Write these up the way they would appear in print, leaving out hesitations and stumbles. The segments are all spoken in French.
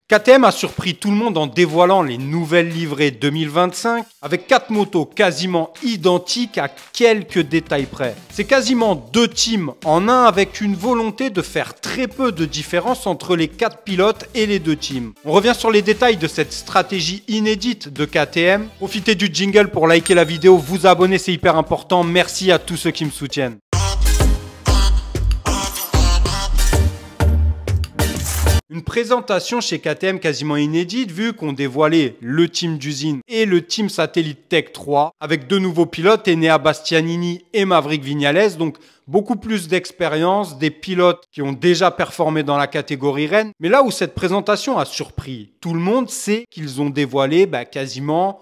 KTM a surpris tout le monde en dévoilant les nouvelles livrées 2025 avec 4 motos quasiment identiques à quelques détails près. C'est quasiment 2 teams en un avec une volonté de faire très peu de différence entre les 4 pilotes et les 2 teams. On revient sur les détails de cette stratégie inédite de KTM. Profitez du jingle pour liker la vidéo, vous abonner, c'est hyper important. Merci à tous ceux qui me soutiennent. Une présentation chez KTM quasiment inédite vu qu'on dévoilait le team d'usine et le team satellite Tech 3 avec 2 nouveaux pilotes, Enea Bastianini et Maverick Viñales, donc beaucoup plus d'expérience, des pilotes qui ont déjà performé dans la catégorie Rennes. Mais là où cette présentation a surpris tout le monde, c'est qu'ils ont dévoilé quasiment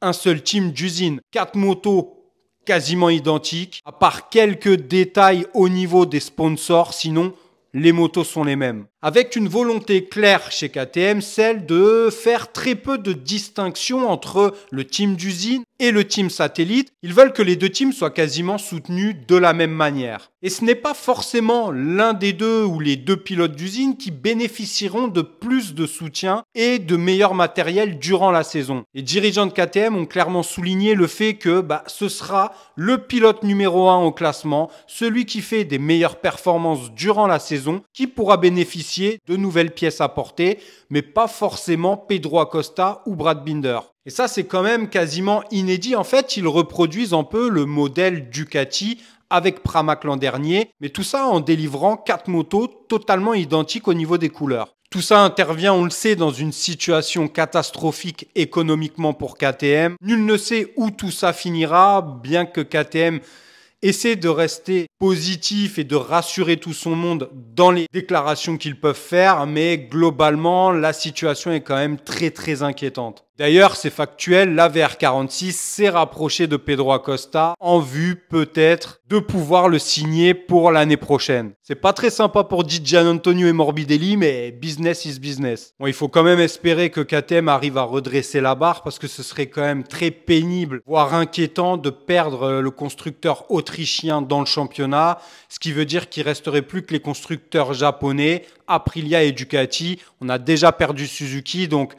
un seul team d'usine. 4 motos quasiment identiques, à part quelques détails au niveau des sponsors, sinon les motos sont les mêmes. Avec une volonté claire chez KTM, celle de faire très peu de distinction entre le team d'usine et le team satellite. Ils veulent que les 2 teams soient quasiment soutenus de la même manière. Et ce n'est pas forcément l'un des 2 ou les 2 pilotes d'usine qui bénéficieront de plus de soutien et de meilleur matériel durant la saison. Les dirigeants de KTM ont clairement souligné le fait que ce sera le pilote numéro 1 au classement, celui qui fait des meilleures performances durant la saison, qui pourra bénéficier de nouvelles pièces à porter, mais pas forcément Pedro Acosta ou Brad Binder. Et ça, c'est quand même quasiment inédit. En fait, ils reproduisent un peu le modèle Ducati avec Pramac l'an dernier, mais tout ça en délivrant 4 motos totalement identiques au niveau des couleurs. Tout ça intervient, on le sait, dans une situation catastrophique économiquement pour KTM. Nul ne sait où tout ça finira, bien que KTM essaie de rester positif et de rassurer tout son monde dans les déclarations qu'ils peuvent faire, mais globalement, la situation est quand même très inquiétante. D'ailleurs, c'est factuel, la VR46 s'est rapprochée de Pedro Acosta en vue peut-être de pouvoir le signer pour l'année prochaine. C'est pas très sympa pour Di Giannantonio et Morbidelli, mais business is business. Bon, il faut quand même espérer que KTM arrive à redresser la barre parce que ce serait quand même très pénible, voire inquiétant de perdre le constructeur autrichien dans le championnat, ce qui veut dire qu'il resterait plus que les constructeurs japonais, Aprilia et Ducati. On a déjà perdu Suzuki, donc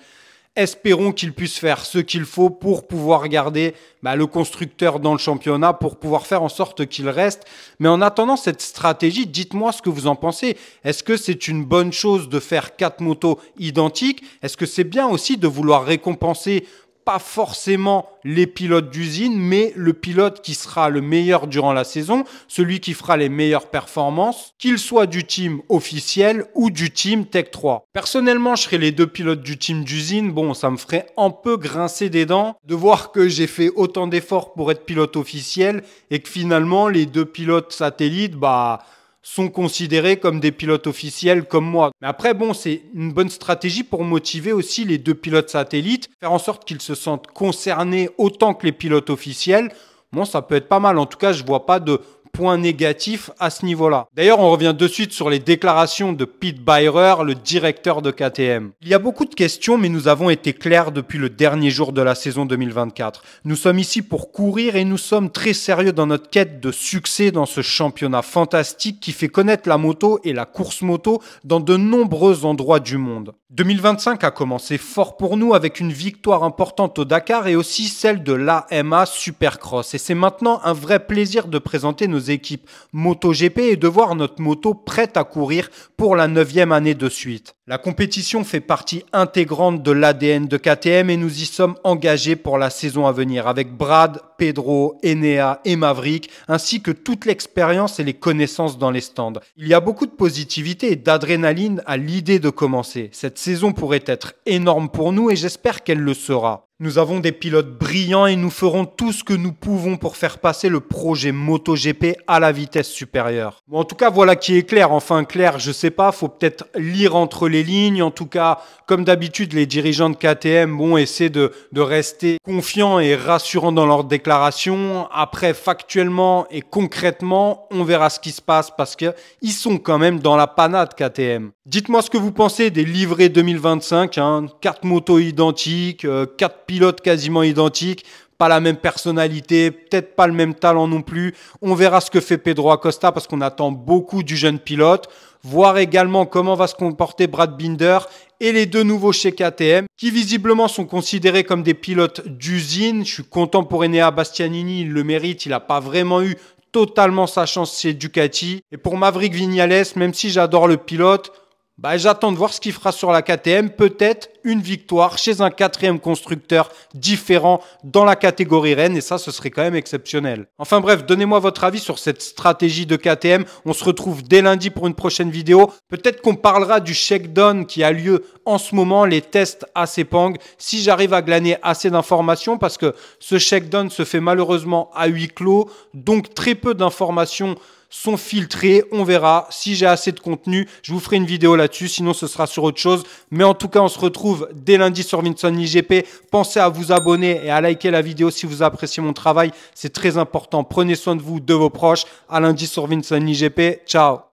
espérons qu'il puisse faire ce qu'il faut pour pouvoir garder le constructeur dans le championnat, pour pouvoir faire en sorte qu'il reste. Mais en attendant cette stratégie, dites-moi ce que vous en pensez. Est-ce que c'est une bonne chose de faire 4 motos identiques? Est-ce que c'est bien aussi de vouloir récompenser pas forcément les pilotes d'usine, mais le pilote qui sera le meilleur durant la saison, celui qui fera les meilleures performances, qu'il soit du team officiel ou du team Tech 3. Personnellement, je serais les 2 pilotes du team d'usine. Bon, ça me ferait un peu grincer des dents de voir que j'ai fait autant d'efforts pour être pilote officiel et que finalement, les 2 pilotes satellites, sont considérés comme des pilotes officiels comme moi. Mais après, bon, c'est une bonne stratégie pour motiver aussi les 2 pilotes satellites, faire en sorte qu'ils se sentent concernés autant que les pilotes officiels. Bon, ça peut être pas mal. En tout cas, je vois pas de point négatif à ce niveau-là. D'ailleurs, on revient de suite sur les déclarations de Pete Beirer, le directeur de KTM. Il y a beaucoup de questions, mais nous avons été clairs depuis le dernier jour de la saison 2024. Nous sommes ici pour courir et nous sommes très sérieux dans notre quête de succès dans ce championnat fantastique qui fait connaître la moto et la course moto dans de nombreux endroits du monde. 2025 a commencé fort pour nous avec une victoire importante au Dakar et aussi celle de l'AMA Supercross. Et c'est maintenant un vrai plaisir de présenter nos équipes MotoGP et de voir notre moto prête à courir pour la 9e année de suite. La compétition fait partie intégrante de l'ADN de KTM et nous y sommes engagés pour la saison à venir avec Brad, Pedro, Enea et Maverick ainsi que toute l'expérience et les connaissances dans les stands. Il y a beaucoup de positivité et d'adrénaline à l'idée de commencer. Cette saison pourrait être énorme pour nous et j'espère qu'elle le sera. Nous avons des pilotes brillants et nous ferons tout ce que nous pouvons pour faire passer le projet MotoGP à la vitesse supérieure. Bon, en tout cas, voilà qui est clair. Enfin, clair, je sais pas, faut peut-être lire entre les lignes. En tout cas, comme d'habitude, les dirigeants de KTM essaient de rester confiants et rassurants dans leurs déclarations. Après, factuellement et concrètement, on verra ce qui se passe parce qu'ils sont quand même dans la panade KTM. Dites-moi ce que vous pensez des livrées 2025, 4 motos identiques, 4 pilotes quasiment identiques. pas la même personnalité, peut-être pas le même talent non plus. On verra ce que fait Pedro Acosta parce qu'on attend beaucoup du jeune pilote. Voir également comment va se comporter Brad Binder et les deux nouveaux chez KTM qui visiblement sont considérés comme des pilotes d'usine. Je suis content pour Enea Bastianini, il le mérite, il n'a pas vraiment eu totalement sa chance chez Ducati. Et pour Maverick Viñales, même si j'adore le pilote, j'attends de voir ce qu'il fera sur la KTM. Peut-être une victoire chez un quatrième constructeur différent dans la catégorie Rennes. Et ça, ce serait quand même exceptionnel. Enfin bref, donnez-moi votre avis sur cette stratégie de KTM. On se retrouve dès lundi pour une prochaine vidéo. Peut-être qu'on parlera du shakedown qui a lieu en ce moment, les tests à Sepang. Si j'arrive à glaner assez d'informations, parce que ce shakedown se fait malheureusement à huis clos. Donc très peu d'informations sont filtrés, on verra. Si j'ai assez de contenu, je vous ferai une vidéo là-dessus, sinon ce sera sur autre chose. Mais en tout cas, on se retrouve dès lundi sur Vinson IGP. Pensez à vous abonner et à liker la vidéo si vous appréciez mon travail, c'est très important. Prenez soin de vous, de vos proches. À lundi sur Vinson IGP. Ciao.